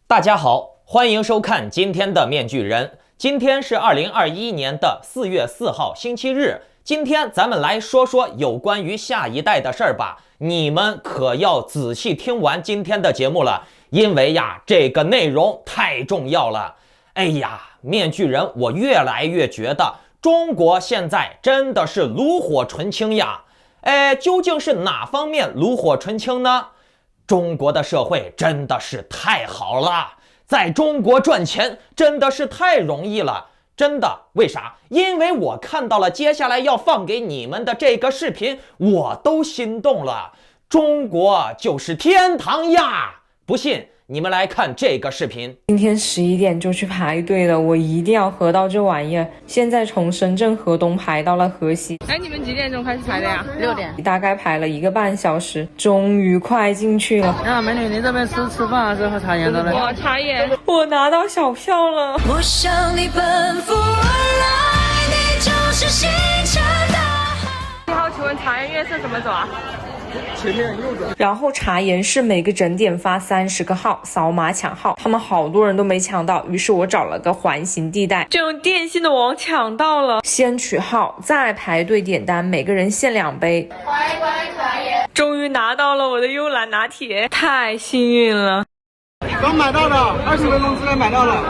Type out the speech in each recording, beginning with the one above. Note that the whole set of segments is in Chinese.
大家好，欢迎收看今天的面具人。今天是2021年的4月4号，星期日。今天咱们来说说有关于下一代的事儿吧。你们可要仔细听完今天的节目了，因为呀，这个内容太重要了。哎呀，面具人，我越来越觉得中国现在真的是炉火纯青呀。究竟是哪方面炉火纯青呢？中国的社会真的是太好了，在中国赚钱真的是太容易了，真的。为啥？因为我看到了接下来要放给你们的这个视频，我都心动了。中国就是天堂呀！不信你们来看这个视频。今天11点就去排队了，我一定要喝到这玩意儿。现在从深圳河东排到了河西。你们几点钟开始排的呀？6点。大概排了1个半小时，终于快进去了。美女，你这边是吃饭还是喝茶颜的呢？我茶颜。我拿到小票了。我向你奔赴而来，你就是星辰大海。你好，请问茶颜悦色怎么走啊？前面右转，然后茶颜是每个整点发30个号，扫码抢号，他们好多人都没抢到，于是我找了个环形地带，就用电信的网抢到了。先取号，再排队点单，每个人限2杯。乖乖茶颜，终于拿到了我的幽兰拿铁，太幸运了。刚买到的，20分钟之内买到了。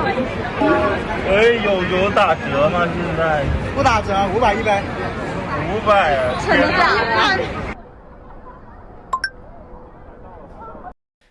有打折吗？现在不打折，500一杯。500，成2万。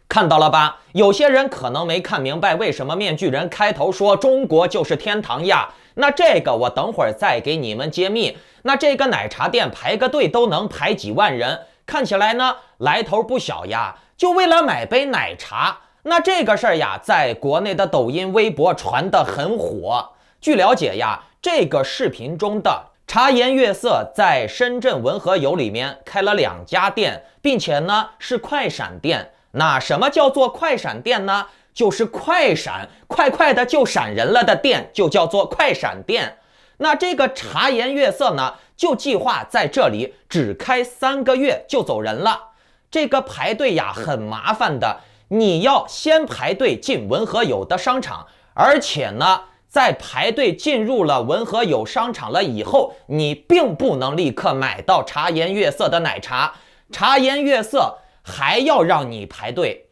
看到了吧？有些人可能没看明白为什么面具人开头说中国就是天堂呀。那这个我等会儿再给你们揭秘。那这个奶茶店排个队都能排几万人，看起来呢来头不小呀，就为了买杯奶茶。那这个事儿呀，在国内的抖音、微博传得很火。据了解呀，这个视频中的茶颜悦色在深圳文和友里面开了2家店，并且呢是快闪店。那什么叫做快闪店呢？就是快闪，快快的就闪人了的店，就叫做快闪店。那这个茶颜悦色呢，就计划在这里只开3个月就走人了。这个排队呀很麻烦的，你要先排队进文和友的商场，而且呢在排队进入了文和友商场了以后，你并不能立刻买到茶颜悦色的奶茶，茶颜悦色还要让你排队。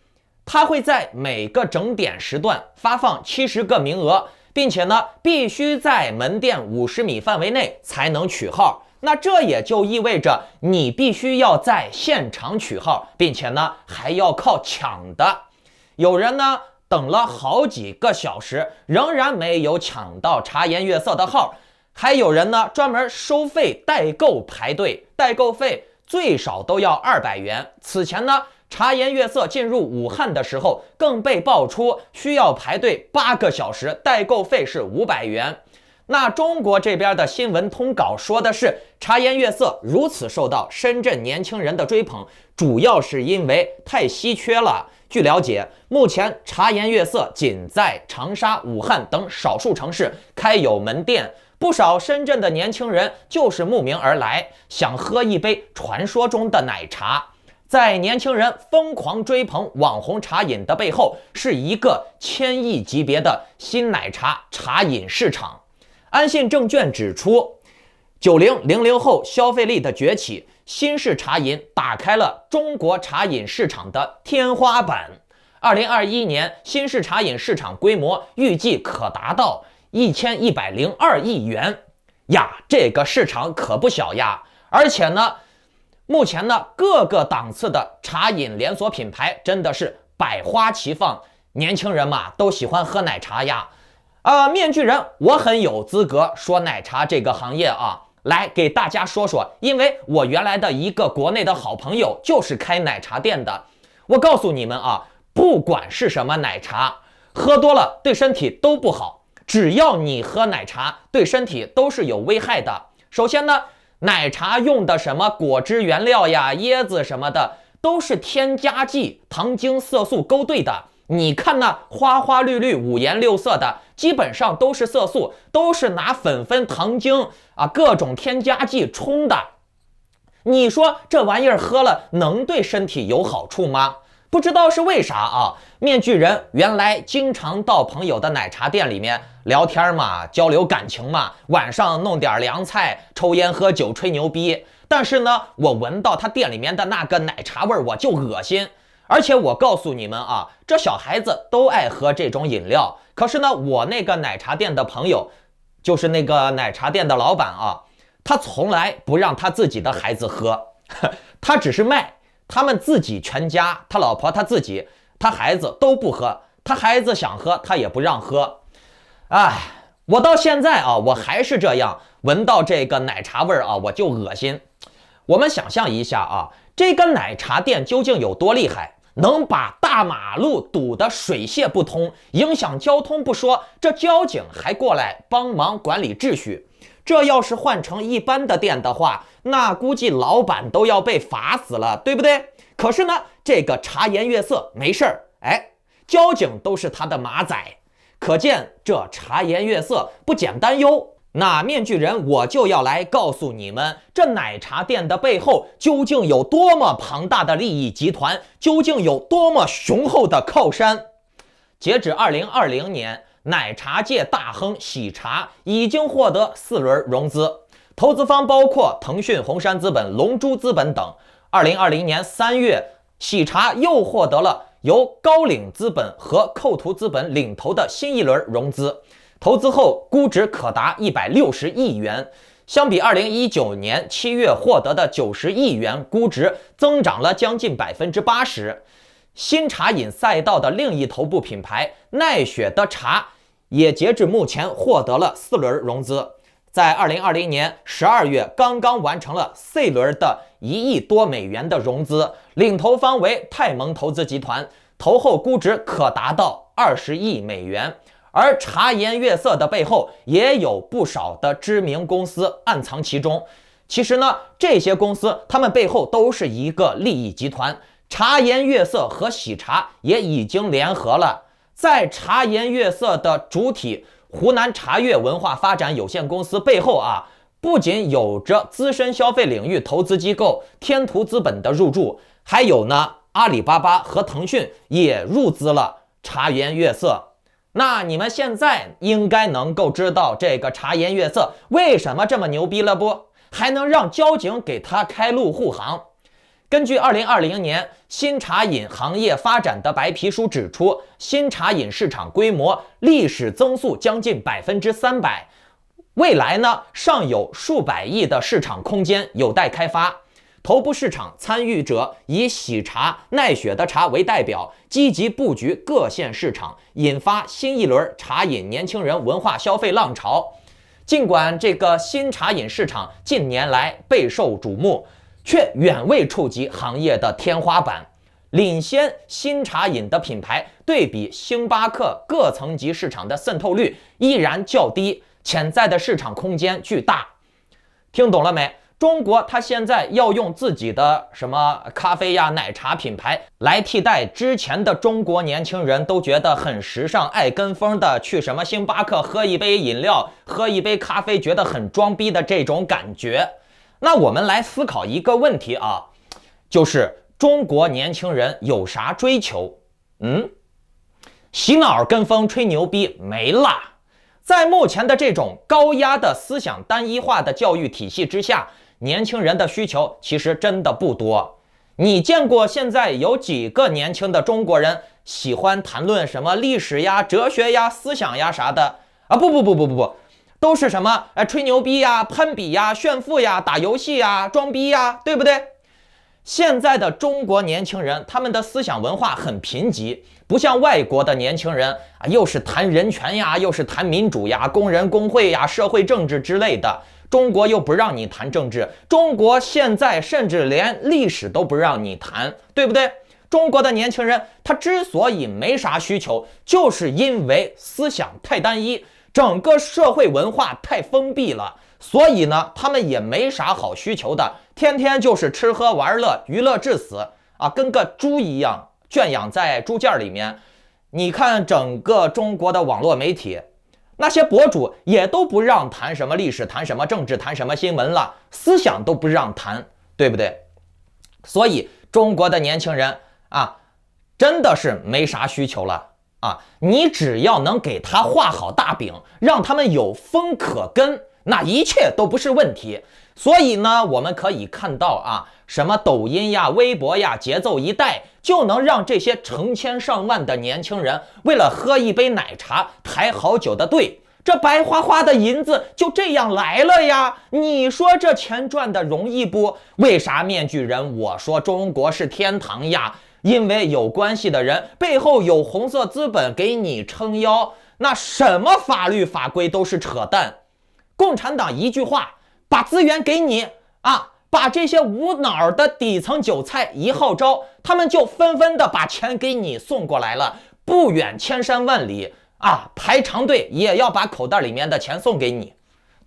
它会在每个整点时段发放70个名额，并且呢必须在门店50米范围内才能取号。那这也就意味着你必须要在现场取号，并且呢还要靠抢的。有人呢等了好几个小时，仍然没有抢到茶颜悦色的号。还有人呢专门收费代购排队，代购费最少都要200元。此前呢，茶颜悦色进入武汉的时候，更被爆出需要排队8个小时，代购费是500元。那中国这边的新闻通稿说的是，茶颜悦色如此受到深圳年轻人的追捧，主要是因为太稀缺了。据了解，目前茶颜悦色仅在长沙、武汉等少数城市开有门店。不少深圳的年轻人就是慕名而来，想喝一杯传说中的奶茶。在年轻人疯狂追捧网红茶饮的背后，是一个1000亿级别的新奶茶茶饮市场。安信证券指出，90、00后消费力的崛起，新式茶饮打开了中国茶饮市场的天花板。2021年新式茶饮市场规模预计可达到1102亿元呀，这个市场可不小呀。而且呢，目前呢各个档次的茶饮连锁品牌真的是百花齐放，年轻人嘛都喜欢喝奶茶呀。面具人，我很有资格说奶茶这个行业啊，来给大家说说，因为我原来的一个国内的好朋友就是开奶茶店的。我告诉你们啊，不管是什么奶茶，喝多了对身体都不好，只要你喝奶茶，对身体都是有危害的。首先呢，奶茶用的什么果汁原料呀、椰子什么的，都是添加剂、糖精、色素勾兑的。你看那花花绿绿、五颜六色的，基本上都是色素，都是拿粉粉、糖精啊各种添加剂冲的。你说这玩意儿喝了能对身体有好处吗？不知道是为啥啊？面具人原来经常到朋友的奶茶店里面聊天嘛，交流感情嘛，晚上弄点凉菜，抽烟喝酒吹牛逼。但是呢，我闻到他店里面的那个奶茶味儿，我就恶心。而且我告诉你们啊，这小孩子都爱喝这种饮料。可是呢，我那个奶茶店的朋友，就是那个奶茶店的老板啊，他从来不让他自己的孩子喝，他只是卖。他们自己全家，他老婆他自己，他孩子都不喝，他孩子想喝他也不让喝。哎，我到现在啊，我还是这样，闻到这个奶茶味儿啊，我就恶心。我们想象一下啊，这个奶茶店究竟有多厉害，能把大马路堵得水泄不通，影响交通不说，这交警还过来帮忙管理秩序。这要是换成一般的店的话，那估计老板都要被罚死了，对不对？可是呢，这个茶颜悦色没事儿，哎，交警都是他的马仔，可见这茶颜悦色不简单哟。那面具人，我就要来告诉你们，这奶茶店的背后究竟有多么庞大的利益集团，究竟有多么雄厚的靠山。截止2020年，奶茶界大亨喜茶已经获得4轮融资，投资方包括腾讯、红杉资本、龙珠资本等。2020年3月，喜茶又获得了由高瓴资本和扣图资本领投的新一轮融资，投资后估值可达160亿元，相比2019年7月获得的90亿元估值增长了将近80%。新茶饮赛道的另一头部品牌奈雪的茶也截至目前获得了4轮融资，在2020年12月刚刚完成了 C 轮的1亿多美元的融资，领投方为泰蒙投资集团，投后估值可达到20亿美元。而茶颜悦色的背后也有不少的知名公司暗藏其中。其实呢，这些公司他们背后都是一个利益集团。茶颜悦色和喜茶也已经联合了，在茶颜悦色的主体湖南茶悦文化发展有限公司背后啊，不仅有着资深消费领域投资机构天图资本的入驻，还有呢阿里巴巴和腾讯也入资了茶颜悦色。那你们现在应该能够知道这个茶颜悦色为什么这么牛逼了不？还能让交警给他开路护航。根据2020年新茶饮行业发展的白皮书指出，新茶饮市场规模历史增速将近300%，未来呢尚有数百亿的市场空间有待开发。头部市场参与者以喜茶、奈雪的茶为代表，积极布局各县市场，引发新一轮茶饮年轻人文化消费浪潮。尽管这个新茶饮市场近年来备受瞩目，却远未触及行业的天花板。领先新茶饮的品牌对比星巴克各层级市场的渗透率依然较低，潜在的市场空间巨大。听懂了没？中国它现在要用自己的什么咖啡呀、奶茶品牌来替代之前的中国年轻人都觉得很时尚、爱跟风的去什么星巴克喝一杯饮料、喝一杯咖啡觉得很装逼的这种感觉。那我们来思考一个问题啊，就是中国年轻人有啥追求？洗脑跟风吹牛逼没了。在目前的这种高压的思想单一化的教育体系之下，年轻人的需求其实真的不多。你见过现在有几个年轻的中国人喜欢谈论什么历史呀、哲学呀、思想呀啥的啊？不，都是什么吹牛逼呀、攀比呀、炫富呀、打游戏呀、装逼呀，对不对？现在的中国年轻人，他们的思想文化很贫瘠，不像外国的年轻人啊，又是谈人权呀，又是谈民主呀、工人工会呀、社会政治之类的。中国又不让你谈政治，中国现在甚至连历史都不让你谈，对不对？中国的年轻人他之所以没啥需求，就是因为思想太单一，整个社会文化太封闭了，所以呢他们也没啥好需求的，天天就是吃喝玩乐，娱乐至死啊，跟个猪一样圈养在猪圈里面。你看整个中国的网络媒体，那些博主也都不让谈什么历史，谈什么政治，谈什么新闻了，思想都不让谈，对不对？所以中国的年轻人啊，真的是没啥需求了啊！你只要能给他画好大饼，让他们有风可跟，那一切都不是问题。所以呢，我们可以看到啊，什么抖音呀、微博呀，节奏一带，就能让这些成千上万的年轻人为了喝一杯奶茶排好久的队。这白花花的银子就这样来了呀！你说这钱赚的容易不？为啥面具人我说中国是天堂呀？因为有关系的人背后有红色资本给你撑腰，那什么法律法规都是扯淡。共产党一句话，把资源给你啊，把这些无脑的底层韭菜一号召，他们就纷纷的把钱给你送过来了，不远千山万里啊，排长队也要把口袋里面的钱送给你，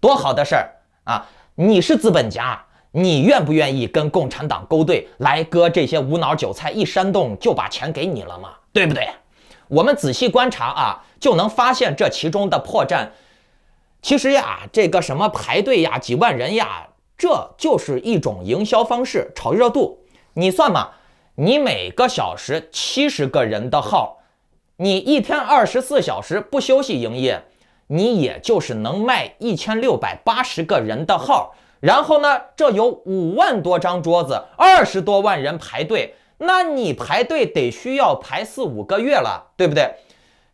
多好的事儿啊！你是资本家，你愿不愿意跟共产党勾兑，来割这些无脑韭菜，一煽动就把钱给你了嘛？对不对？我们仔细观察啊，就能发现这其中的破绽。其实呀，这个什么排队呀，几万人呀，这就是一种营销方式，炒热度。你算嘛，你每个小时70个人的号，你一天24小时不休息营业，你也就是能卖1680个人的号。然后呢，这有5万多张桌子，20多万人排队，那你排队得需要排4、5个月了，对不对？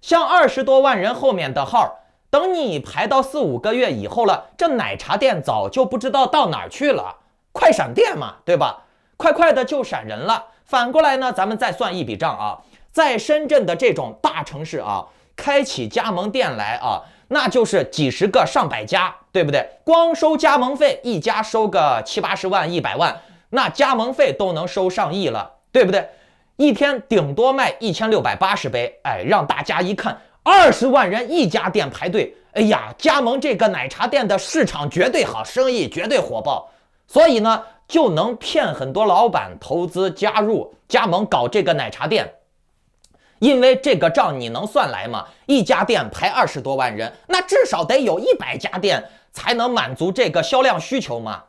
像20多万人后面的号，等你排到4、5个月以后了，这奶茶店早就不知道到哪儿去了，快闪店嘛，对吧？快快的就闪人了。反过来呢，咱们再算一笔账啊，在深圳的这种大城市啊，开起加盟店来啊，那就是几十个上百家，对不对？光收加盟费，一家收个70、80万、100万，那加盟费都能收上亿了，对不对？一天顶多卖1680杯，哎，让大家一看，20万人一家店排队，哎呀，加盟这个奶茶店的市场绝对好，生意绝对火爆，所以呢，就能骗很多老板投资加入加盟搞这个奶茶店。因为这个账你能算来吗？一家店排20多万人，那至少得有100家店才能满足这个销量需求嘛。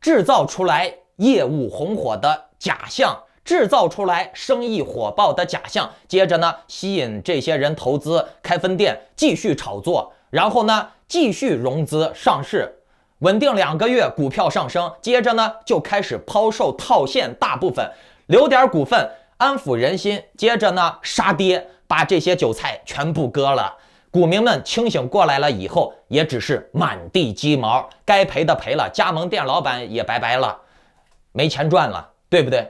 制造出来业务红火的假象，制造出来生意火爆的假象，接着呢，吸引这些人投资开分店，继续炒作，然后呢，继续融资上市，稳定2个月，股票上升，接着呢，就开始抛售套现，大部分留点股份安抚人心，接着呢杀跌，把这些韭菜全部割了。股民们清醒过来了以后，也只是满地鸡毛，该赔的赔了，加盟店老板也拜拜了，没钱赚了，对不对？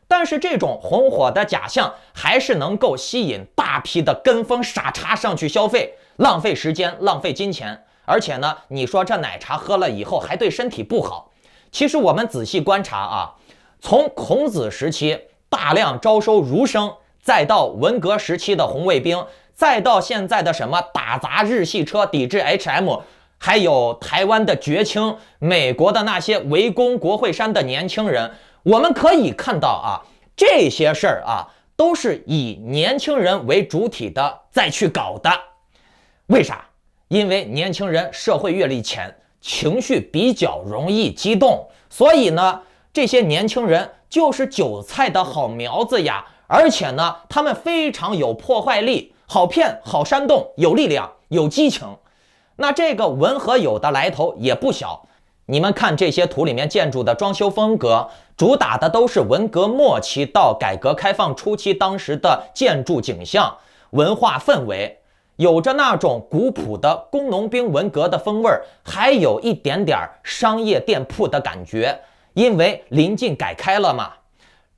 但是这种红火的假象还是能够吸引大批的跟风傻叉上去消费，浪费时间，浪费金钱，而且呢，你说这奶茶喝了以后还对身体不好。其实我们仔细观察啊，从孔子时期大量招收儒生，再到文革时期的红卫兵，再到现在的什么打砸日系车抵制 HM， 还有台湾的绝青，美国的那些围攻国会山的年轻人，我们可以看到啊，这些事儿啊都是以年轻人为主体的再去搞的。为啥？因为年轻人社会阅历浅，情绪比较容易激动，所以呢，这些年轻人就是韭菜的好苗子呀，而且呢，他们非常有破坏力，好骗，好煽动，有力量，有激情。那这个文和友的来头也不小，你们看这些图里面建筑的装修风格，主打的都是文革末期到改革开放初期当时的建筑景象、文化氛围，有着那种古朴的工农兵文革的风味，还有一点点商业店铺的感觉。因为临近改开了嘛，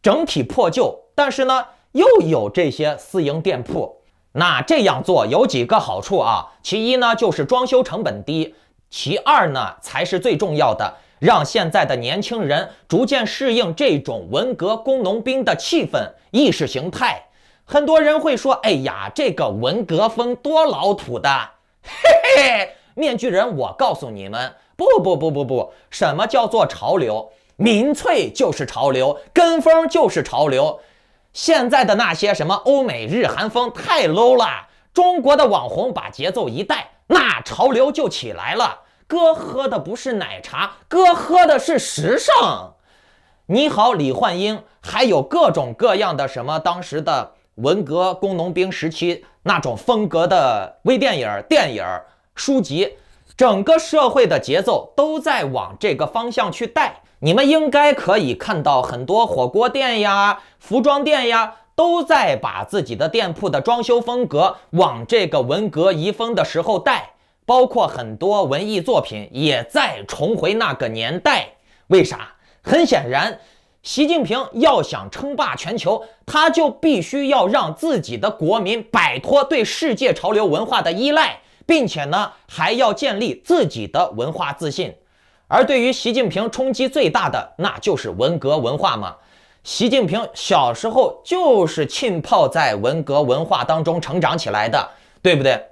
整体破旧，但是呢，又有这些私营店铺。那这样做有几个好处啊，其一呢，就是装修成本低，其二呢，才是最重要的，让现在的年轻人逐渐适应这种文革工农兵的气氛、意识形态。很多人会说，哎呀，这个文革风多老土的，嘿嘿，面具人，我告诉你们，不，什么叫做潮流？民粹就是潮流，跟风就是潮流。现在的那些什么欧美日韩风太 low 了，中国的网红把节奏一带，那潮流就起来了。哥喝的不是奶茶，哥喝的是时尚。你好李焕英，还有各种各样的什么当时的文革工农兵时期那种风格的微电影、电影、书籍，整个社会的节奏都在往这个方向去带。你们应该可以看到很多火锅店呀、服装店呀，都在把自己的店铺的装修风格往这个文革遗风的时候带，包括很多文艺作品也在重回那个年代。为啥？很显然，习近平要想称霸全球，他就必须要让自己的国民摆脱对世界潮流文化的依赖，并且呢，还要建立自己的文化自信。而对于习近平冲击最大的，那就是文革文化嘛。习近平小时候就是浸泡在文革文化当中成长起来的，对不对？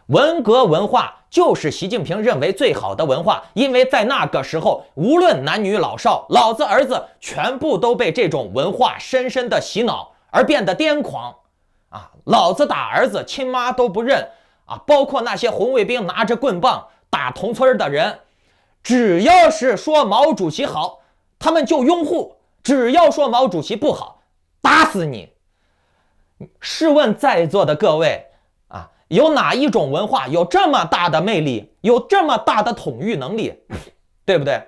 文革文化就是习近平认为最好的文化，因为在那个时候，无论男女老少，老子儿子全部都被这种文化深深的洗脑而变得癫狂啊！老子打儿子亲妈都不认啊！包括那些红卫兵拿着棍棒打同村的人，只要是说毛主席好，他们就拥护；只要说毛主席不好，打死你！试问在座的各位啊，有哪一种文化有这么大的魅力，有这么大的统御能力，对不对？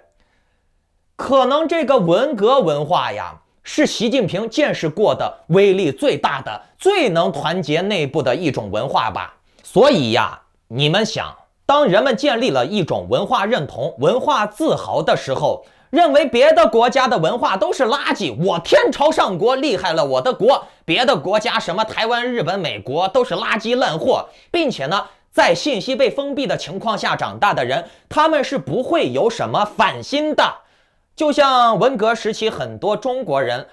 可能这个文革文化呀，是习近平见识过的威力最大的、最能团结内部的一种文化吧。所以呀，你们想，当人们建立了一种文化认同、文化自豪的时候，认为别的国家的文化都是垃圾，我天朝上国厉害了我的国，别的国家什么台湾、日本、美国都是垃圾烂货，并且呢，在信息被封闭的情况下长大的人，他们是不会有什么反心的。就像文革时期很多中国人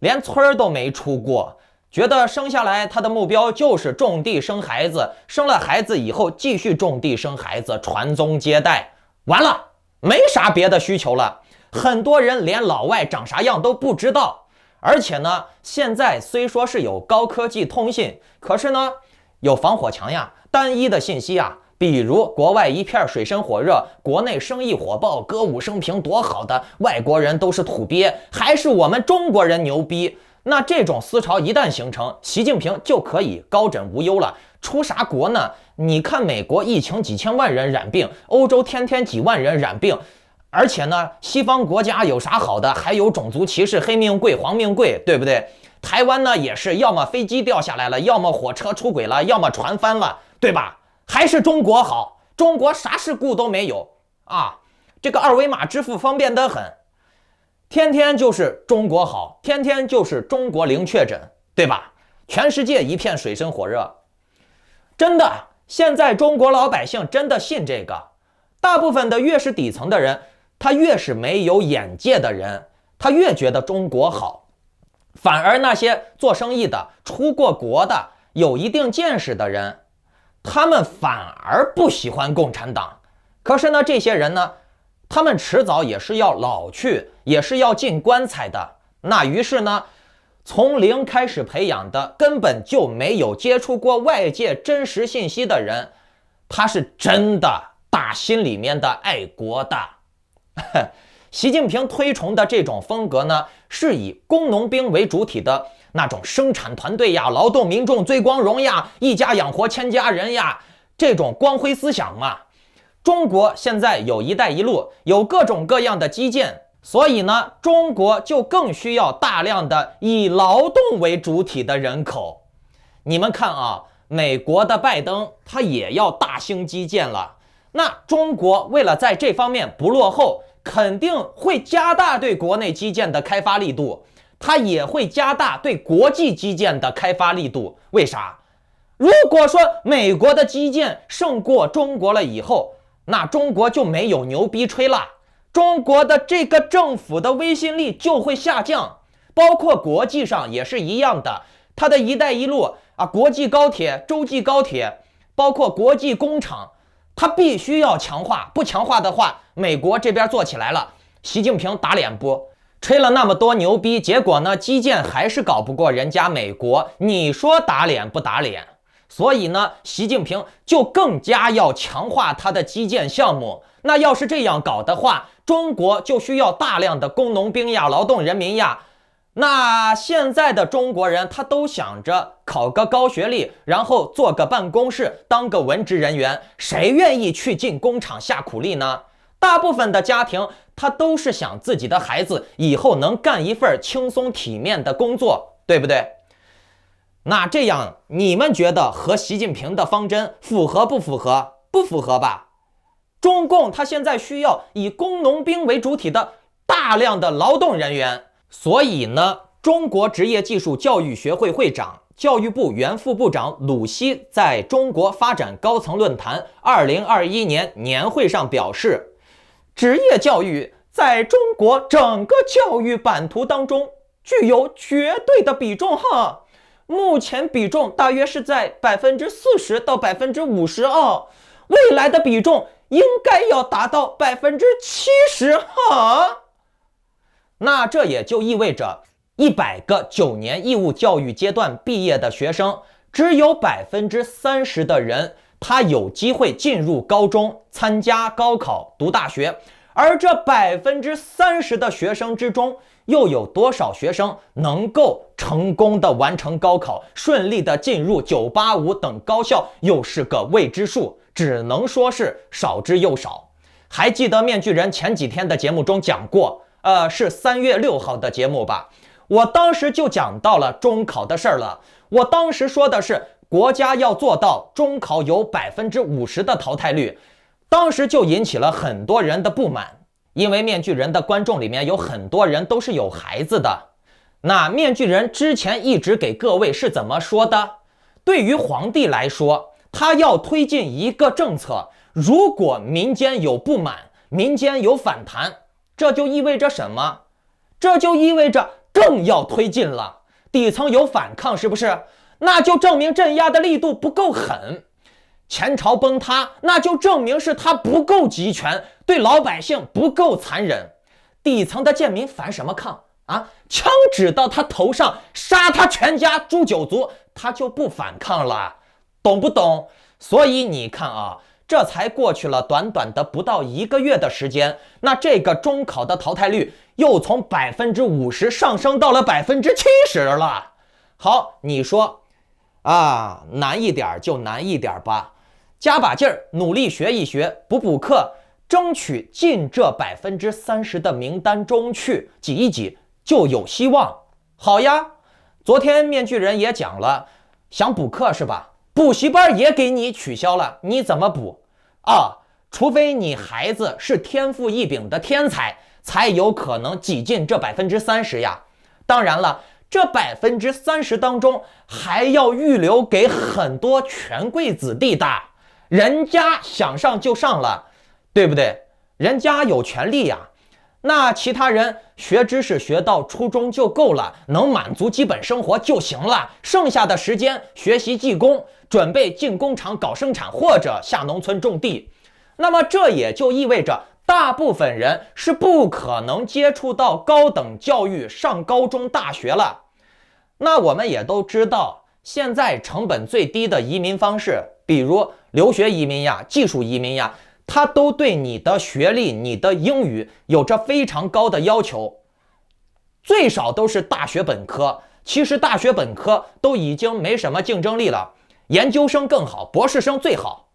连村都没出过，觉得生下来他的目标就是种地生孩子，生了孩子以后继续种地生孩子，传宗接代，完了没啥别的需求了。很多人连老外长啥样都不知道，而且呢，现在虽说是有高科技通信，可是呢，有防火墙呀，单一的信息啊，比如国外一片水深火热，国内生意火爆，歌舞升平，多好的，外国人都是土鳖，还是我们中国人牛逼。那这种思潮一旦形成，习近平就可以高枕无忧了。出啥国呢？你看美国疫情几千万人染病，欧洲天天几万人染病，而且呢，西方国家有啥好的？还有种族歧视，黑命贵、黄命贵，对不对？台湾呢也是，要么飞机掉下来了，要么火车出轨了，要么船翻了，对吧？还是中国好，中国啥事故都没有啊！这个二维码支付方便得很，天天就是中国好，天天就是中国零确诊，对吧？全世界一片水深火热。真的，现在中国老百姓真的信这个。大部分的越是底层的人，他越是没有眼界的人，他越觉得中国好。反而那些做生意的、出过国的、有一定见识的人，他们反而不喜欢共产党。可是呢，这些人呢，他们迟早也是要老去，也是要进棺材的。那于是呢，从零开始培养的，根本就没有接触过外界真实信息的人，他是真的打心里面的爱国的。习近平推崇的这种风格呢，是以工农兵为主体的那种生产团队呀、劳动民众最光荣呀、一家养活千家人呀，这种光辉思想嘛。中国现在有一带一路，有各种各样的基建，所以呢，中国就更需要大量的以劳动为主体的人口。你们看啊，美国的拜登他也要大兴基建了，那中国为了在这方面不落后，肯定会加大对国内基建的开发力度，它也会加大对国际基建的开发力度。为啥？如果说美国的基建胜过中国了以后，那中国就没有牛逼吹了，中国的这个政府的威信力就会下降。包括国际上也是一样的，它的一带一路啊，国际高铁、洲际高铁，包括国际工厂，它必须要强化，不强化的话，美国这边做起来了，习近平打脸不？吹了那么多牛逼，结果呢，基建还是搞不过人家美国，你说打脸不打脸？所以呢，习近平就更加要强化他的基建项目。那要是这样搞的话，中国就需要大量的工农兵呀、劳动人民呀，那现在的中国人他都想着考个高学历，然后做个办公室，当个文职人员，谁愿意去进工厂下苦力呢？大部分的家庭他都是想自己的孩子以后能干一份轻松体面的工作，对不对？那这样你们觉得和习近平的方针符合不符合？不符合吧？中共他现在需要以工农兵为主体的大量的劳动人员，所以呢，中国职业技术教育学会会长、教育部原副部长鲁西在中国发展高层论坛2021年年会上表示，职业教育在中国整个教育版图当中具有绝对的比重哈，目前比重大约是在40%到50%哦，未来的比重应该要达到70%哈。那这也就意味着100个9年义务教育阶段毕业的学生，只有30%的人他有机会进入高中，参加高考，读大学。而这30%的学生之中，又有多少学生能够成功的完成高考，顺利的进入985等高校，又是个未知数，只能说是少之又少。还记得面具人前几天的节目中讲过，是3月6号的节目吧，我当时就讲到了中考的事儿了。我当时说的是国家要做到中考有50%的淘汰率，当时就引起了很多人的不满，因为面具人的观众里面有很多人都是有孩子的。那面具人之前一直给各位是怎么说的？对于皇帝来说，他要推进一个政策，如果民间有不满，民间有反弹，这就意味着什么？这就意味着更要推进了，底层有反抗，是不是？那就证明镇压的力度不够狠。前朝崩塌，那就证明是他不够集权，对老百姓不够残忍。底层的贱民反什么抗啊？枪指到他头上，杀他全家诛九族，他就不反抗了，懂不懂？所以你看啊，这才过去了短短的不到1个月的时间，那这个中考的淘汰率又从50%上升到了70%了。好，你说啊，难一点就难一点吧，加把劲儿，努力学一学，补课，争取进这30%的名单中去，挤一挤就有希望。好呀，昨天面具人也讲了，想补课是吧？补习班也给你取消了，你怎么补啊？除非你孩子是天赋异禀的天才，才有可能挤进这30%呀。当然了，这30%当中还要预留给很多权贵子弟的，人家想上就上了，对不对？人家有权利呀。那其他人学知识学到初中就够了，能满足基本生活就行了，剩下的时间学习技工，准备进工厂搞生产，或者下农村种地。那么这也就意味着大部分人是不可能接触到高等教育，上高中大学了。那我们也都知道，现在成本最低的移民方式，比如留学移民呀、技术移民呀，它都对你的学历、你的英语有着非常高的要求，最少都是大学本科。其实大学本科都已经没什么竞争力了，研究生更好，博士生最好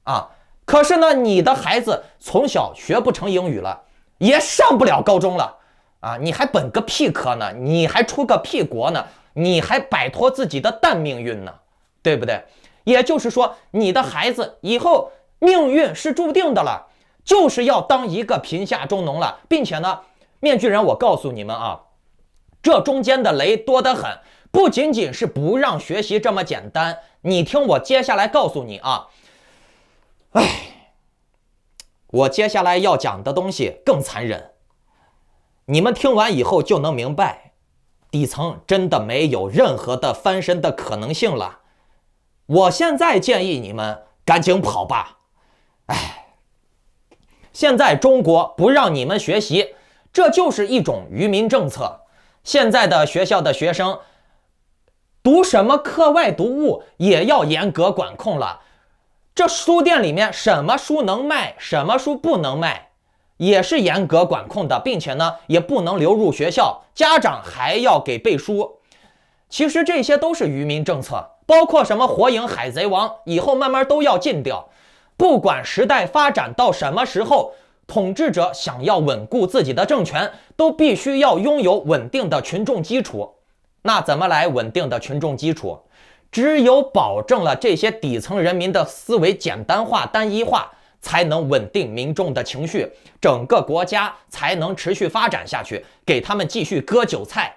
啊。可是呢，你的孩子从小学不成英语了，也上不了高中了啊，你还本个屁科呢，你还出个屁国呢，你还摆脱自己的淡命运呢，对不对？也就是说，你的孩子以后命运是注定的了，就是要当一个贫下中农了。并且呢，面具人，我告诉你们啊，这中间的雷多得很，不仅仅是不让学习这么简单。你听我接下来告诉你啊，我接下来要讲的东西更残忍，你们听完以后就能明白，底层真的没有任何的翻身的可能性了。我现在建议你们赶紧跑吧。现在中国不让你们学习，这就是一种愚民政策。现在的学校的学生读什么课外读物也要严格管控了。这书店里面什么书能卖，什么书不能卖，也是严格管控的，并且呢也不能流入学校，家长还要给背书。其实这些都是愚民政策，包括什么火影、海贼王，以后慢慢都要禁掉。不管时代发展到什么时候，统治者想要稳固自己的政权，都必须要拥有稳定的群众基础。那怎么来稳定的群众基础？只有保证了这些底层人民的思维简单化、单一化，才能稳定民众的情绪，整个国家才能持续发展下去，给他们继续割韭菜。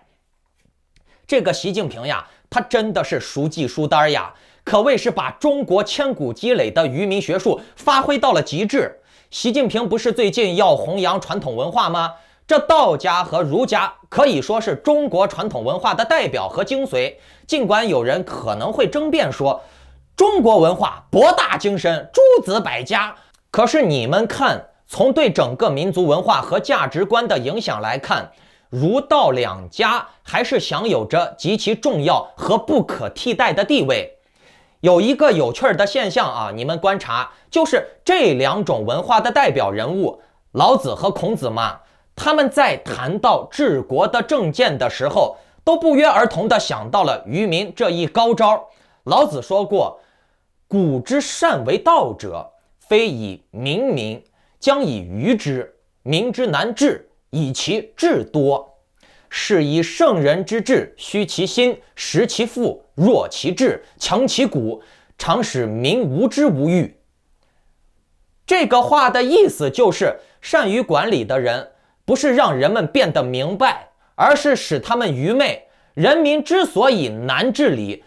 这个习近平呀，他真的是熟记书单呀，可谓是把中国千古积累的愚民学术发挥到了极致。习近平不是最近要弘扬传统文化吗？这道家和儒家可以说是中国传统文化的代表和精髓。尽管有人可能会争辩说，中国文化博大精深，诸子百家，可是你们看，从对整个民族文化和价值观的影响来看，儒道两家还是享有着极其重要和不可替代的地位。有一个有趣的现象啊，你们观察，就是这两种文化的代表人物老子和孔子嘛，他们在谈到治国的政见的时候，都不约而同地想到了愚民这一高招。老子说过，古之善为道者，非以明民，将以愚之。民之难治，以其智多。是以圣人之治，虚其心，实其腹，弱其志，强其骨，常使民无知无欲。这个话的意思就是，善于管理的人不是让人们变得明白，而是使他们愚昧。人民之所以难治理，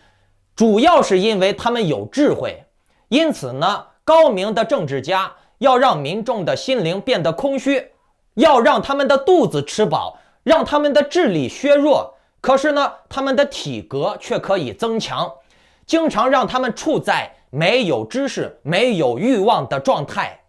主要是因为他们有智慧。因此呢，高明的政治家要让民众的心灵变得空虚，要让他们的肚子吃饱，让他们的智力削弱，可是呢，他们的体格却可以增强，经常让他们处在没有知识、没有欲望的状态。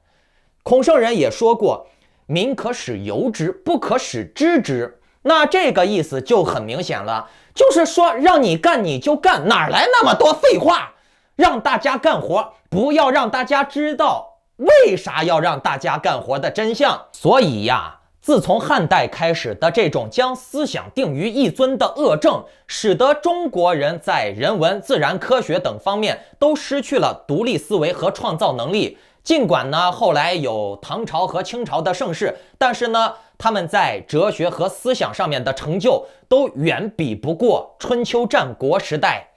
孔圣人也说过，民可使由之，不可使知之。那这个意思就很明显了，就是说让你干你就干，哪来那么多废话？让大家干活，不要让大家知道为啥要让大家干活的真相。所以呀，自从汉代开始的这种将思想定于一尊的恶政，使得中国人在人文、自然科学等方面都失去了独立思维和创造能力。尽管呢，后来有唐朝和清朝的盛世，但是呢，他们在哲学和思想上面的成就都远比不过春秋战国时代。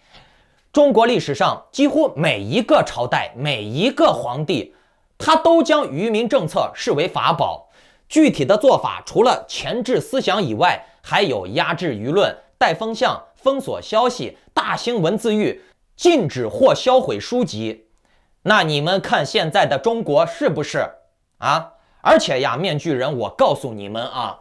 中国历史上几乎每一个朝代、每一个皇帝，他都将愚民政策视为法宝。具体的做法除了钳制思想以外，还有压制舆论、带风向、封锁消息、大兴文字狱、禁止或销毁书籍。那你们看现在的中国是不是啊？而且呀，面具人，我告诉你们啊，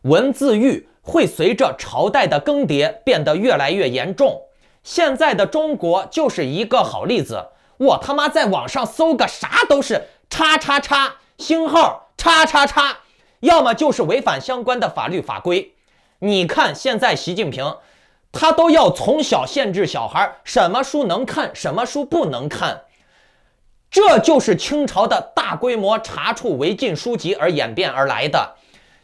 文字狱会随着朝代的更迭变得越来越严重。现在的中国就是一个好例子。我他妈在网上搜个啥都是叉叉叉星号叉叉叉，要么就是违反相关的法律法规。你看现在习近平，他都要从小限制小孩什么书能看，什么书不能看。这就是清朝的大规模查处违禁书籍而演变而来的，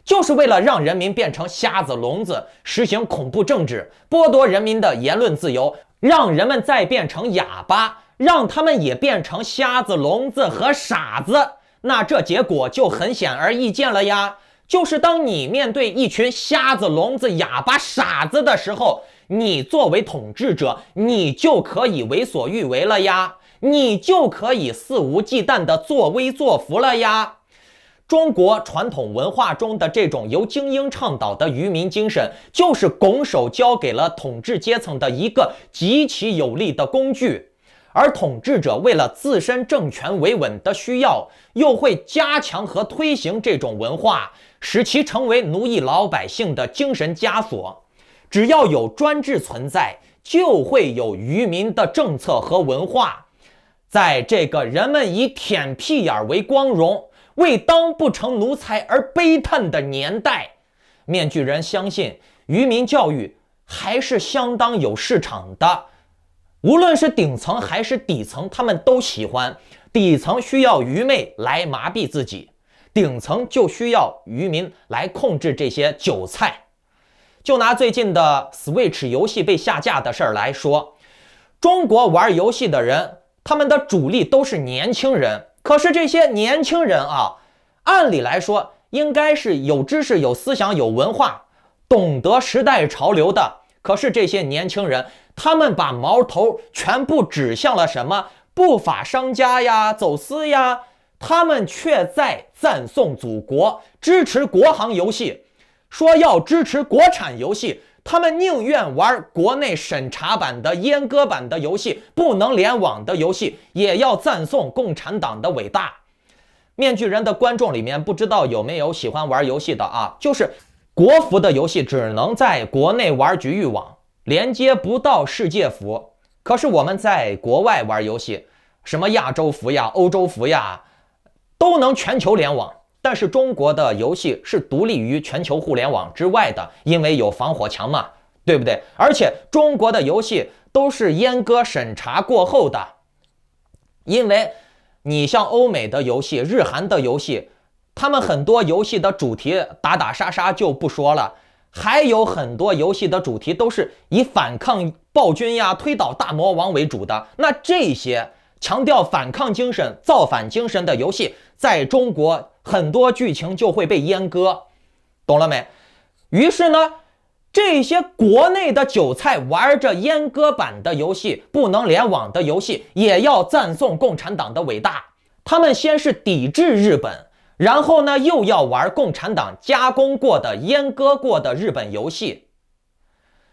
就是为了让人民变成瞎子聋子，实行恐怖政治，剥夺人民的言论自由，让人们再变成哑巴，让他们也变成瞎子、聋子和傻子。那这结果就很显而易见了呀，就是当你面对一群瞎子、聋子、哑巴、傻子的时候，你作为统治者，你就可以为所欲为了呀，你就可以肆无忌惮地作威作福了呀。中国传统文化中的这种由精英倡导的愚民精神，就是拱手交给了统治阶层的一个极其有力的工具，而统治者为了自身政权维稳的需要，又会加强和推行这种文化，使其成为奴役老百姓的精神枷锁。只要有专制存在，就会有愚民的政策和文化。在这个人们以舔屁眼为光荣，为当不成奴才而悲叹的年代，面具人相信愚民教育还是相当有市场的。无论是顶层还是底层，他们都喜欢。底层需要愚昧来麻痹自己，顶层就需要渔民来控制这些韭菜。就拿最近的 Switch 游戏被下架的事儿来说，中国玩游戏的人，他们的主力都是年轻人。可是这些年轻人啊，按理来说应该是有知识、有思想、有文化，懂得时代潮流的。可是这些年轻人，他们把矛头全部指向了什么？不法商家呀，走私呀，他们却在赞颂祖国，支持国行游戏，说要支持国产游戏。他们宁愿玩国内审查版的、阉割版的游戏，不能联网的游戏，也要赞颂共产党的伟大。面具人的观众里面，不知道有没有喜欢玩游戏的啊？就是国服的游戏只能在国内玩局域网，连接不到世界服。可是我们在国外玩游戏，什么亚洲服呀、欧洲服呀，都能全球联网。但是中国的游戏是独立于全球互联网之外的，因为有防火墙嘛，对不对？而且中国的游戏都是阉割审查过后的，因为你像欧美的游戏、日韩的游戏，他们很多游戏的主题打打杀杀就不说了，还有很多游戏的主题都是以反抗暴君呀、推倒大魔王为主的。那这些强调反抗精神、造反精神的游戏，在中国很多剧情就会被阉割，懂了没？于是呢，这些国内的韭菜玩着阉割版的游戏、不能联网的游戏，也要赞颂共产党的伟大。他们先是抵制日本，然后呢又要玩共产党加工过的、阉割过的日本游戏。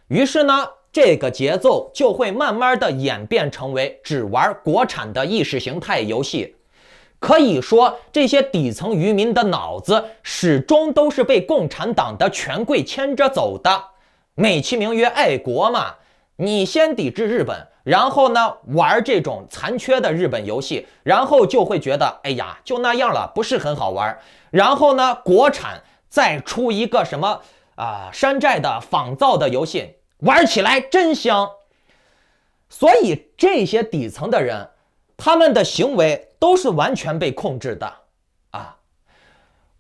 于是呢，这个节奏就会慢慢的演变成为只玩国产的意识形态游戏。可以说，这些底层渔民的脑子始终都是被共产党的权贵牵着走的，美其名曰爱国嘛。你先抵制日本，然后呢玩这种残缺的日本游戏，然后就会觉得哎呀就那样了，不是很好玩。然后呢国产再出一个什么山寨的仿造的游戏，玩起来真香。所以这些底层的人，他们的行为都是完全被控制的啊！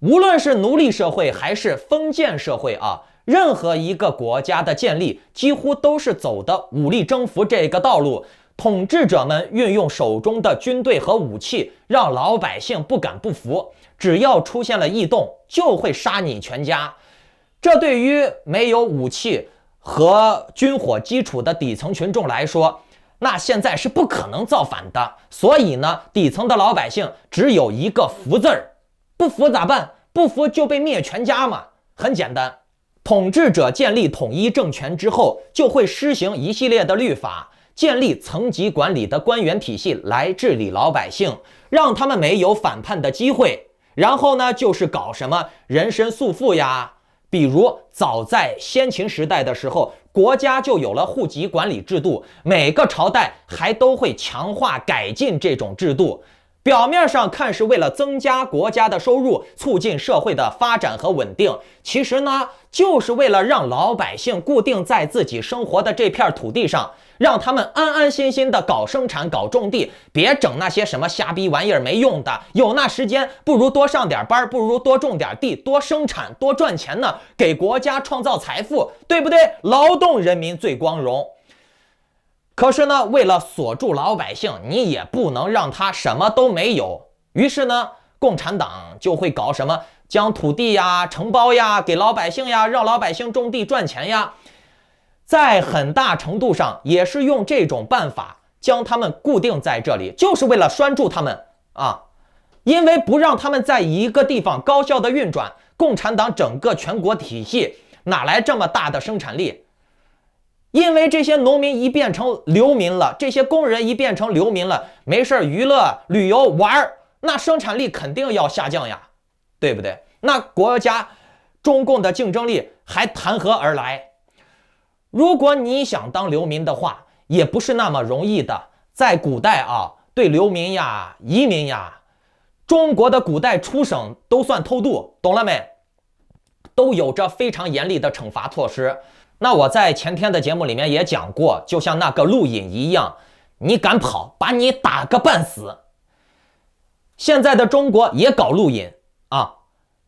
无论是奴隶社会还是封建社会啊，任何一个国家的建立几乎都是走的武力征服这个道路。统治者们运用手中的军队和武器，让老百姓不敢不服，只要出现了异动，就会杀你全家。这对于没有武器和军火基础的底层群众来说，那现在是不可能造反的。所以呢，底层的老百姓只有一个服字儿，不服咋办？不服就被灭全家嘛，很简单。统治者建立统一政权之后，就会施行一系列的律法，建立层级管理的官员体系来治理老百姓，让他们没有反叛的机会。然后呢，就是搞什么人身束缚呀，比如早在先秦时代的时候，国家就有了户籍管理制度，每个朝代还都会强化改进这种制度。表面上看是为了增加国家的收入，促进社会的发展和稳定，其实呢，就是为了让老百姓固定在自己生活的这片土地上，让他们安安心心的搞生产、搞种地，别整那些什么瞎逼玩意儿没用的。有那时间，不如多上点班，不如多种点地，多生产，多赚钱呢，给国家创造财富，对不对？劳动人民最光荣。可是呢，为了锁住老百姓，你也不能让他什么都没有。于是呢，共产党就会搞什么将土地呀、承包呀给老百姓呀，让老百姓种地赚钱呀。在很大程度上也是用这种办法将他们固定在这里，就是为了拴住他们啊。因为不让他们在一个地方高效的运转，共产党整个全国体系哪来这么大的生产力？因为这些农民一变成流民了，这些工人一变成流民了，没事娱乐、旅游、玩，那生产力肯定要下降呀，对不对？那国家中共的竞争力还谈何而来？如果你想当流民的话，也不是那么容易的。在古代啊，对流民呀、移民呀，中国的古代出省都算偷渡，懂了没？都有着非常严厉的惩罚措施。那我在前天的节目里面也讲过，就像那个陆隐一样，你敢跑，把你打个半死。现在的中国也搞陆隐啊，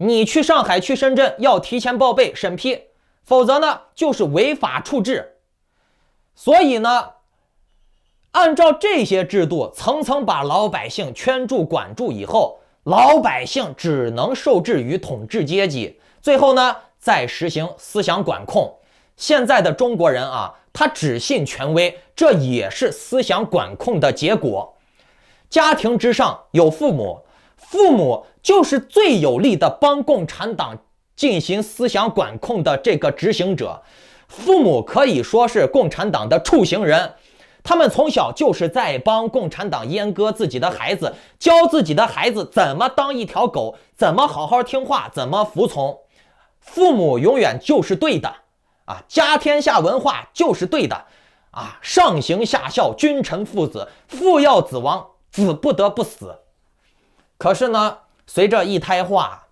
你去上海去深圳要提前报备审批，否则呢就是违法处置。所以呢按照这些制度层层把老百姓圈住管住以后，老百姓只能受制于统治阶级，最后呢再实行思想管控。现在的中国人啊，他只信权威，这也是思想管控的结果。家庭之上有父母，父母就是最有力的帮共产党进行思想管控的这个执行者。父母可以说是共产党的处刑人，他们从小就是在帮共产党阉割自己的孩子，教自己的孩子怎么当一条狗，怎么好好听话，怎么服从。父母永远就是对的啊，家天下文化就是对的啊，上行下效，君臣父子，父要子亡，子不得不死。可是呢，随着一胎化、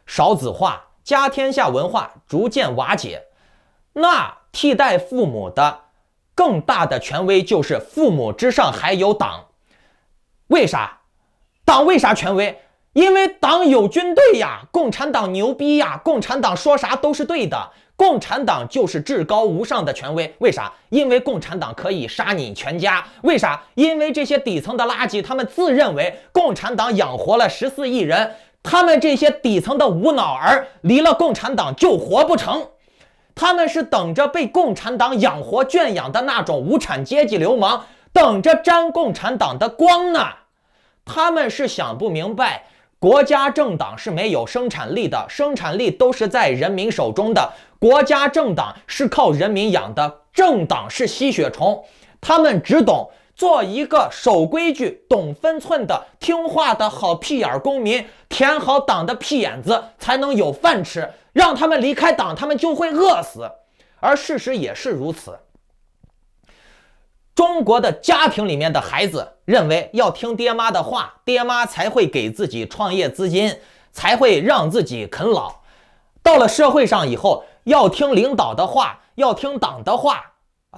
少子化，家天下文化逐渐瓦解，那替代父母的更大的权威就是父母之上还有党。为啥？党为啥权威？因为党有军队呀，共产党牛逼呀，共产党说啥都是对的，共产党就是至高无上的权威。为啥？因为共产党可以杀你全家。为啥？因为这些底层的垃圾，他们自认为共产党养活了14亿人，他们这些底层的无脑儿离了共产党就活不成。他们是等着被共产党养活圈养的那种无产阶级流氓，等着沾共产党的光呢。他们是想不明白，国家政党是没有生产力的，生产力都是在人民手中的，国家政党是靠人民养的，政党是吸血虫。他们只懂做一个守规矩、懂分寸的、听话的好屁眼公民，填好党的屁眼子才能有饭吃，让他们离开党，他们就会饿死。而事实也是如此。中国的家庭里面的孩子认为要听爹妈的话，爹妈才会给自己创业资金，才会让自己啃老。到了社会上以后，要听领导的话，要听党的话，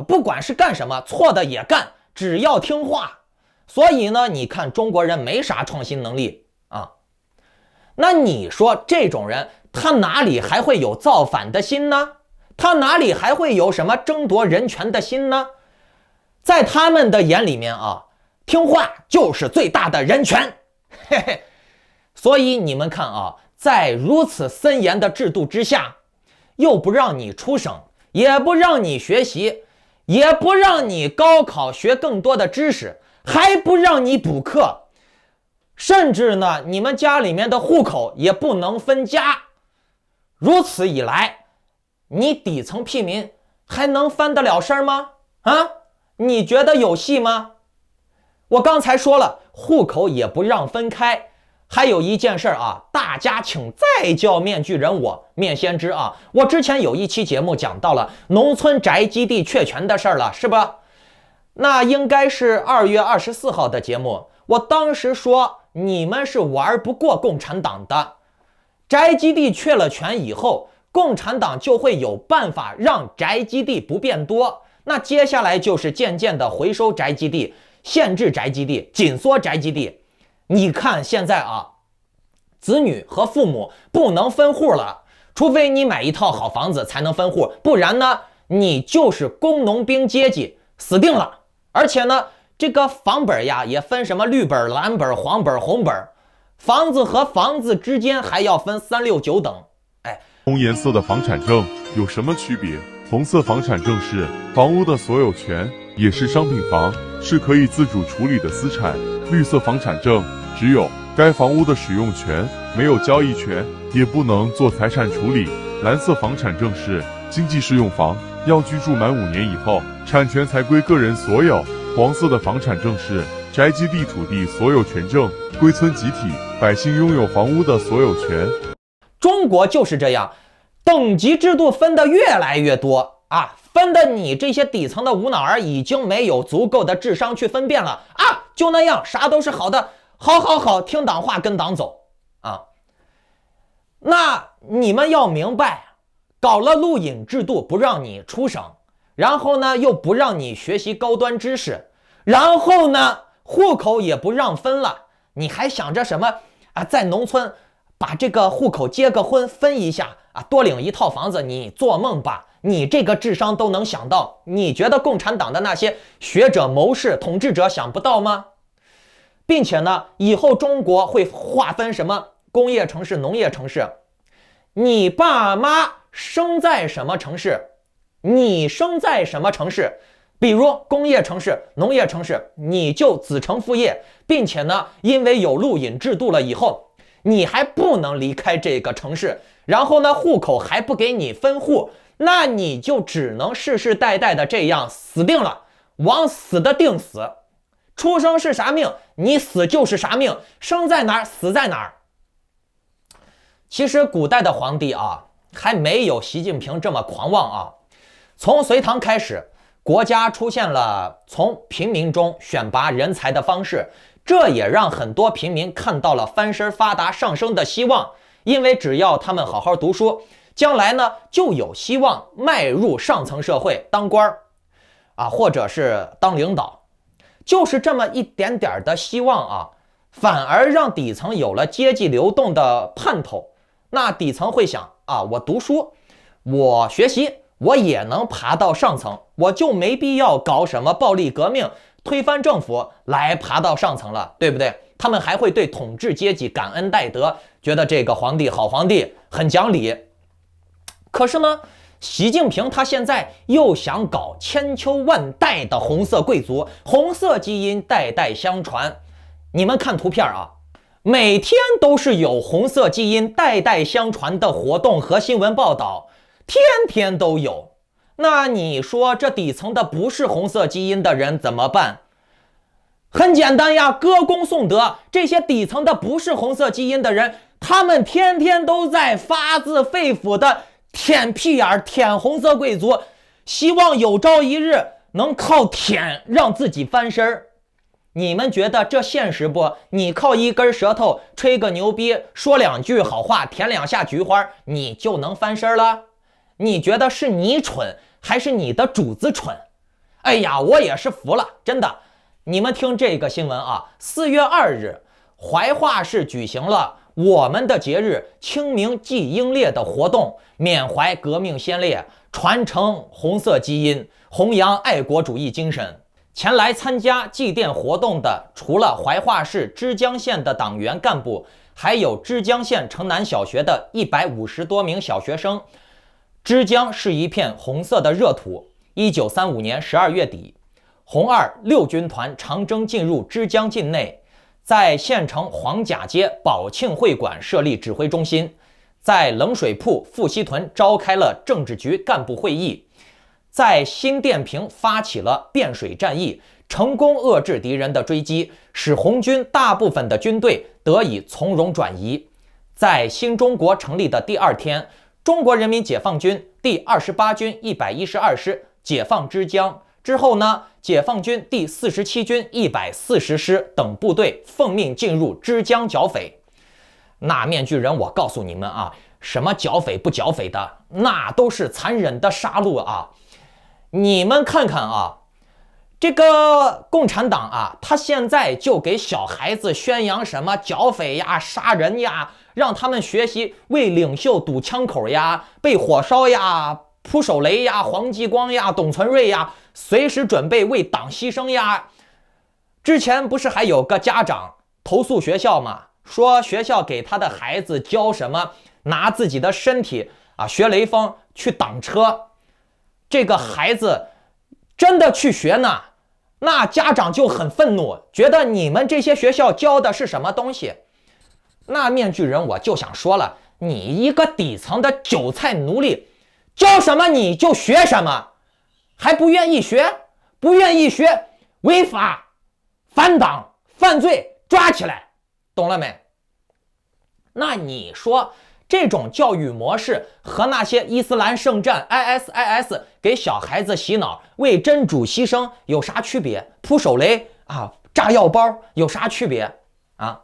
不管是干什么，错的也干，只要听话。所以呢，你看中国人没啥创新能力啊。那你说这种人，他哪里还会有造反的心呢？他哪里还会有什么争夺人权的心呢？在他们的眼里面啊，听话就是最大的人权。嘿嘿。所以你们看啊，在如此森严的制度之下，又不让你出省，也不让你学习，也不让你高考学更多的知识，还不让你补课，甚至呢，你们家里面的户口也不能分家。如此一来，你底层屁民还能翻得了身吗？啊？你觉得有戏吗？我刚才说了，户口也不让分开。还有一件事啊，大家请再叫面具人我面先知啊。我之前有一期节目讲到了农村宅基地确权的事了，是吧？那应该是2月24号的节目。我当时说你们是玩不过共产党的，宅基地确了权以后，共产党就会有办法让宅基地不变多。那接下来就是渐渐的回收宅基地，限制宅基地，紧缩宅基地。你看现在啊，子女和父母不能分户了，除非你买一套好房子才能分户，不然呢，你就是工农兵阶级，死定了。而且呢，这个房本呀也分什么绿本、蓝本、黄本、红本，房子和房子之间还要分3、6、9等。同颜色的房产证有什么区别？红色房产证是房屋的所有权，也是商品房，是可以自主处理的资产。绿色房产证只有该房屋的使用权，没有交易权，也不能做财产处理。蓝色房产证是经济适用房，要居住满5年以后，产权才归个人所有。黄色的房产证是宅基地土地所有权证，归村集体，百姓拥有房屋的所有权。中国就是这样，等级制度分得越来越多啊，分的你这些底层的无脑儿已经没有足够的智商去分辨了啊，就那样，啥都是好的，好，听党话跟党走啊。那你们要明白，搞了录引制度不让你出省，然后呢又不让你学习高端知识，然后呢户口也不让分了，你还想着什么啊，在农村把这个户口结个婚分一下啊，多领一套房子，你做梦吧！你这个智商都能想到，你觉得共产党的那些学者、谋士、统治者想不到吗？并且呢，以后中国会划分什么工业城市、农业城市，你爸妈生在什么城市，你生在什么城市，比如工业城市、农业城市，你就子承父业，并且呢，因为有录引制度了以后，你还不能离开这个城市，然后呢，户口还不给你分户，那你就只能世世代代的这样死定了，往死的定死。出生是啥命，你死就是啥命，生在哪儿死在哪儿。其实古代的皇帝啊，还没有习近平这么狂妄啊。从隋唐开始，国家出现了从平民中选拔人才的方式，这也让很多平民看到了翻身发达上升的希望，因为只要他们好好读书，将来呢就有希望迈入上层社会当官啊，或者是当领导。就是这么一点点的希望啊，反而让底层有了阶级流动的盼头。那底层会想啊，我读书，我学习，我也能爬到上层，我就没必要搞什么暴力革命，推翻政府来爬到上层了，对不对？他们还会对统治阶级感恩戴德，觉得这个皇帝好皇帝，很讲理。可是呢，习近平他现在又想搞千秋万代的红色贵族，红色基因代代相传。你们看图片啊，每天都是有红色基因代代相传的活动和新闻报道，天天都有。那你说这底层的不是红色基因的人怎么办？很简单呀，歌功颂德。这些底层的不是红色基因的人，他们天天都在发自肺腑的舔屁眼，舔红色贵族，希望有朝一日能靠舔让自己翻身。你们觉得这现实不？你靠一根舌头吹个牛逼，说两句好话，舔两下菊花，你就能翻身了？你觉得是你蠢，还是你的主子蠢？哎呀，我也是服了，真的。你们听这个新闻啊，4月2日，怀化市举行了我们的节日清明祭英烈的活动，缅怀革命先烈，传承红色基因，弘扬爱国主义精神。前来参加祭奠活动的，除了怀化市枝江县的党员干部，还有枝江县城南小学的150多名小学生。枝江是一片红色的热土。1935年12月底，红二6军团长征进入枝江境内，在县城黄甲街宝庆会馆设立指挥中心，在冷水铺富西屯召开了政治局干部会议，在新店坪发起了汴水战役，成功遏制敌人的追击，使红军大部分的军队得以从容转移。在新中国成立的第2天，中国人民解放军第28军112师解放枝江之后呢，解放军第47军140师等部队奉命进入枝江剿匪。那面具人，我告诉你们啊，什么剿匪不剿匪的，那都是残忍的杀戮啊！你们看看啊，这个共产党啊，他现在就给小孩子宣扬什么剿匪呀、杀人呀，让他们学习为领袖堵枪口呀、被火烧呀、扑手雷呀、黄继光呀、董存瑞呀，随时准备为党牺牲呀。之前不是还有个家长投诉学校吗？说学校给他的孩子教什么拿自己的身体啊学雷锋去挡车，这个孩子真的去学呢，那家长就很愤怒，觉得你们这些学校教的是什么东西？那面具人我就想说了，你一个底层的韭菜奴隶，教什么你就学什么，还不愿意学？不愿意学，违法、反党、犯罪，抓起来，懂了没？那你说这种教育模式和那些伊斯兰圣战 ISIS 给小孩子洗脑为真主牺牲有啥区别？扑手雷啊，炸药包有啥区别啊？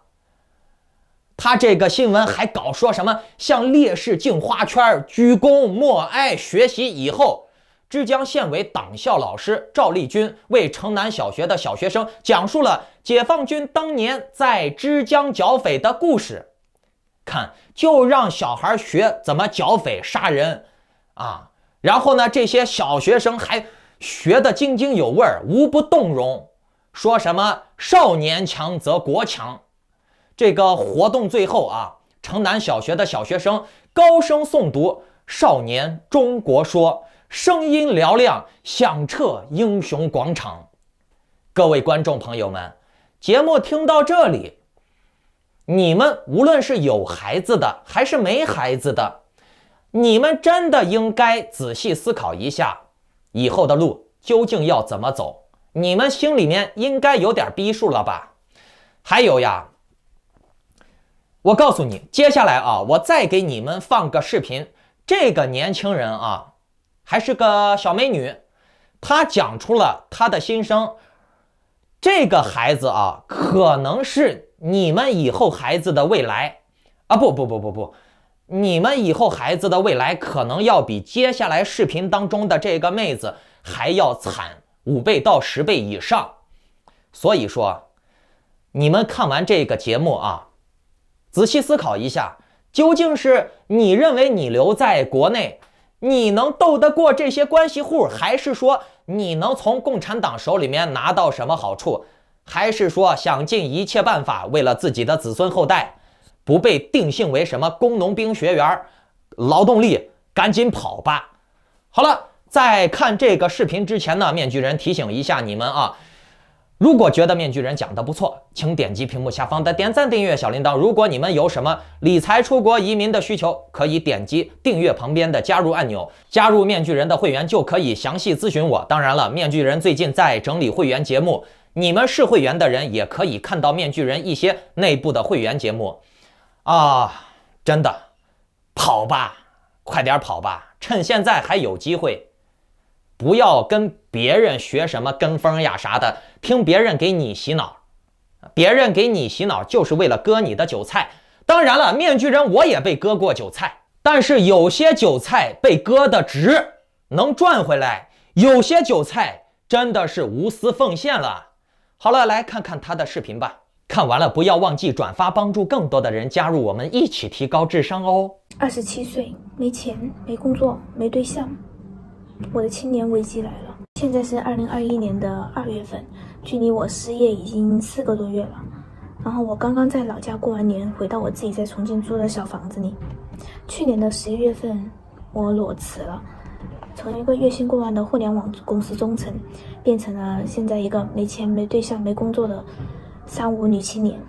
他这个新闻还搞说什么向烈士敬花圈、鞠躬默哀。学习以后，枝江县委党校老师赵立军为城南小学的小学生讲述了解放军当年在枝江剿匪的故事。看，就让小孩学怎么剿匪杀人啊。然后呢，这些小学生还学得津津有味，无不动容，说什么少年强则国强。这个活动最后啊，城南小学的小学生高声诵读《少年中国说》，声音嘹亮，响彻英雄广场。各位观众朋友们，节目听到这里，你们无论是有孩子的还是没孩子的，你们真的应该仔细思考一下，以后的路究竟要怎么走？你们心里面应该有点逼数了吧？还有呀，我告诉你，接下来啊，我再给你们放个视频。这个年轻人啊，还是个小美女，她讲出了她的心声。这个孩子啊，可能是你们以后孩子的未来啊！不，你们以后孩子的未来可能要比接下来视频当中的这个妹子还要惨5倍到10倍以上。所以说，你们看完这个节目啊，仔细思考一下，究竟是你认为你留在国内，你能斗得过这些关系户，还是说你能从共产党手里面拿到什么好处，还是说想尽一切办法为了自己的子孙后代不被定性为什么工农兵学员劳动力，赶紧跑吧。好了，在看这个视频之前呢，面具人提醒一下你们啊，如果觉得面具人讲得不错，请点击屏幕下方的点赞、订阅、小铃铛。如果你们有什么理财、出国、移民的需求，可以点击订阅旁边的加入按钮，加入面具人的会员就可以详细咨询我。当然了，面具人最近在整理会员节目，你们是会员的人也可以看到面具人一些内部的会员节目啊！真的，跑吧，快点跑吧，趁现在还有机会。不要跟别人学什么跟风呀啥的，听别人给你洗脑，别人给你洗脑就是为了割你的韭菜。当然了，面具人我也被割过韭菜，但是有些韭菜被割的值，能赚回来；有些韭菜真的是无私奉献了。好了，来看看他的视频吧。看完了不要忘记转发，帮助更多的人加入我们，一起提高智商哦。27岁，没钱，没工作，没对象。我的青年危机来了。现在是2021年的2月份，距离我失业已经4个多月了。然后我刚刚在老家过完年，回到我自己在重庆租的小房子里。去年的11月份，我裸辞了，从一个月薪过万的互联网公司中层，变成了现在一个没钱、没对象、没工作的35女青年。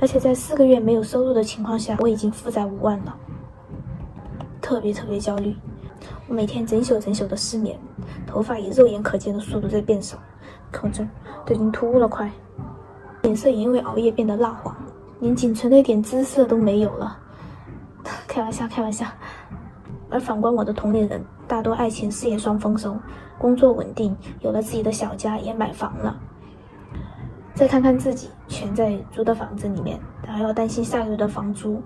而且在4个月没有收入的情况下，我已经负债5万了，特别焦虑。我每天整宿的失眠，头发以肉眼可见的速度在变少，口罩都已经秃了快，脸色也因为熬夜变得蜡黄，连仅存的一点姿色都没有了。开玩笑。而反观我的同龄人，大多爱情事业双丰收，工作稳定，有了自己的小家，也买房了。再看看自己，全在租的房子里面，还要担心下个月的房租。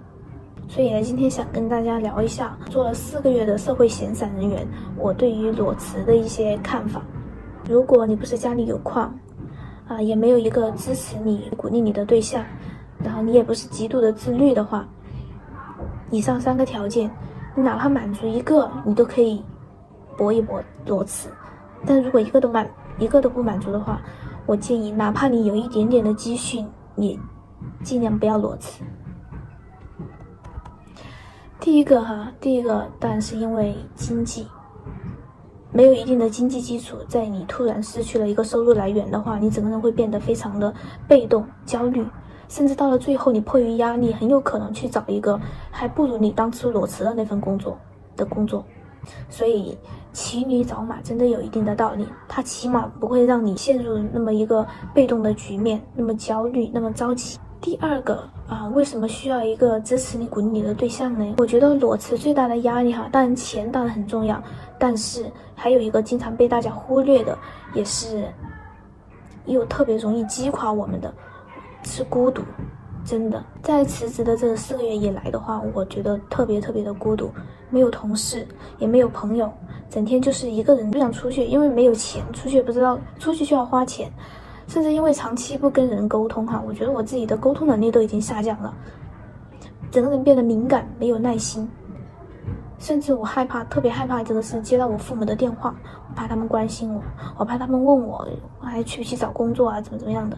所以呢，今天想跟大家聊一下，做了4个月的社会闲散人员，我对于裸辞的一些看法。如果你不是家里有矿，也没有一个支持你、鼓励你的对象，然后你也不是极度的自律的话，以上3个条件，你哪怕满足一个，你都可以搏一搏裸辞。但如果一个都不满足的话，我建议哪怕你有一点点的积蓄，你尽量不要裸辞。第一个当然是因为经济，没有一定的经济基础，在你突然失去了一个收入来源的话，你整个人会变得非常的被动、焦虑，甚至到了最后，你迫于压力，很有可能去找一个还不如你当初裸辞的那份工作。所以骑驴找马真的有一定的道理，它起码不会让你陷入那么一个被动的局面，那么焦虑，那么着急。第二个为什么需要一个支持你、鼓励你的对象呢？我觉得裸辞最大的压力当然钱当然很重要，但是还有一个经常被大家忽略的，也是又特别容易击垮我们的，是孤独。真的，在辞职的这4个月以来的话，我觉得特别的孤独，没有同事，也没有朋友，整天就是一个人，不想出去，因为没有钱，出去也不知道，出去就要花钱。甚至因为长期不跟人沟通我觉得我自己的沟通能力都已经下降了。整个人变得敏感，没有耐心。甚至我害怕，特别害怕这个是接到我父母的电话，我怕他们关心我，我怕他们问我还去不去找工作啊，怎么样的。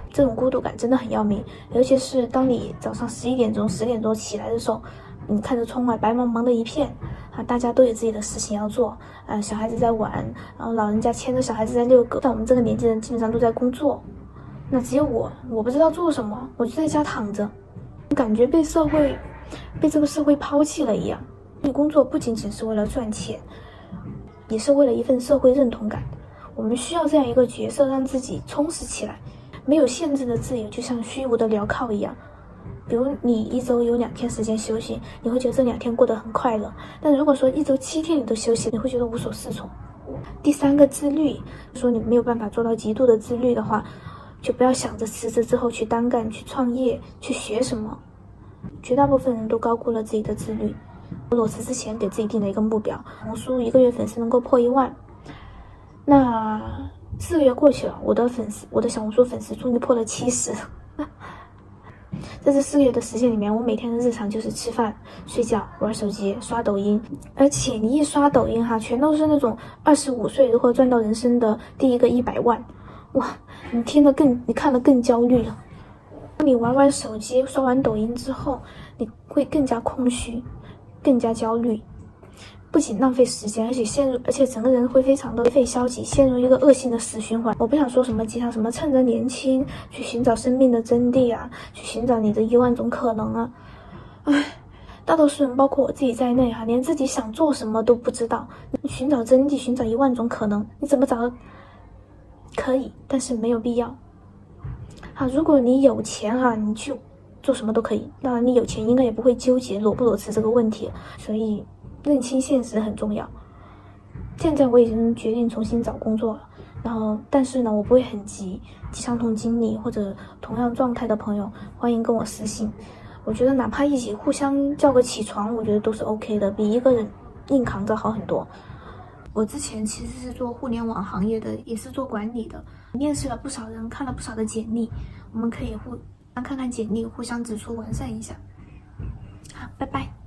这种孤独感真的很要命，尤其是当你早上11点钟、10点多起来的时候，你看着窗外白茫茫的一片啊，大家都有自己的事情要做啊，小孩子在玩，然后老人家牵着小孩子在遛狗，但我们这个年纪人基本上都在工作，那只有我不知道做什么，我就在家躺着，感觉被这个社会抛弃了一样。你工作不仅仅是为了赚钱，也是为了一份社会认同感。我们需要这样一个角色，让自己充实起来。没有限制的自由就像虚无的镣铐一样，比如你一周有2天时间休息，你会觉得这2天过得很快乐，但如果说一周7天你都休息，你会觉得无所适从。第3个，自律，说你没有办法做到极度的自律的话，就不要想着辞职之后去单干、去创业、去学什么。绝大部分人都高估了自己的自律。裸辞之前给自己定了一个目标，红书1个月粉丝能够破1万。那4个月过去了，我的小红书粉丝终于破了70。在这4个月的时间里面，我每天的日常就是吃饭、睡觉、玩手机、刷抖音。而且你一刷抖音全都是那种25岁如何赚到人生的第一个100万，哇，你看得更焦虑了。当你玩完手机、刷完抖音之后，你会更加空虚，更加焦虑。不仅浪费时间，而且整个人会非常的废消极，陷入一个恶性的死循环。我不想说什么鸡汤，什么趁着年轻去寻找生命的真谛啊，去寻找你的1万种可能啊。大多数人，包括我自己在内连自己想做什么都不知道。你寻找真谛，寻找1万种可能，你怎么找？可以，但是没有必要。如果你有钱你去做什么都可以。当然，你有钱应该也不会纠结裸不裸辞这个问题，所以认清现实很重要。现在我已经决定重新找工作了，但是呢，我不会很急。相同经历或者同样状态的朋友，欢迎跟我私信。我觉得哪怕一起互相叫个起床，我觉得都是 OK 的，比一个人硬扛着好很多。我之前其实是做互联网行业的，也是做管理的，面试了不少人，看了不少的简历，我们可以看看简历，互相指出完善一下。好，拜拜。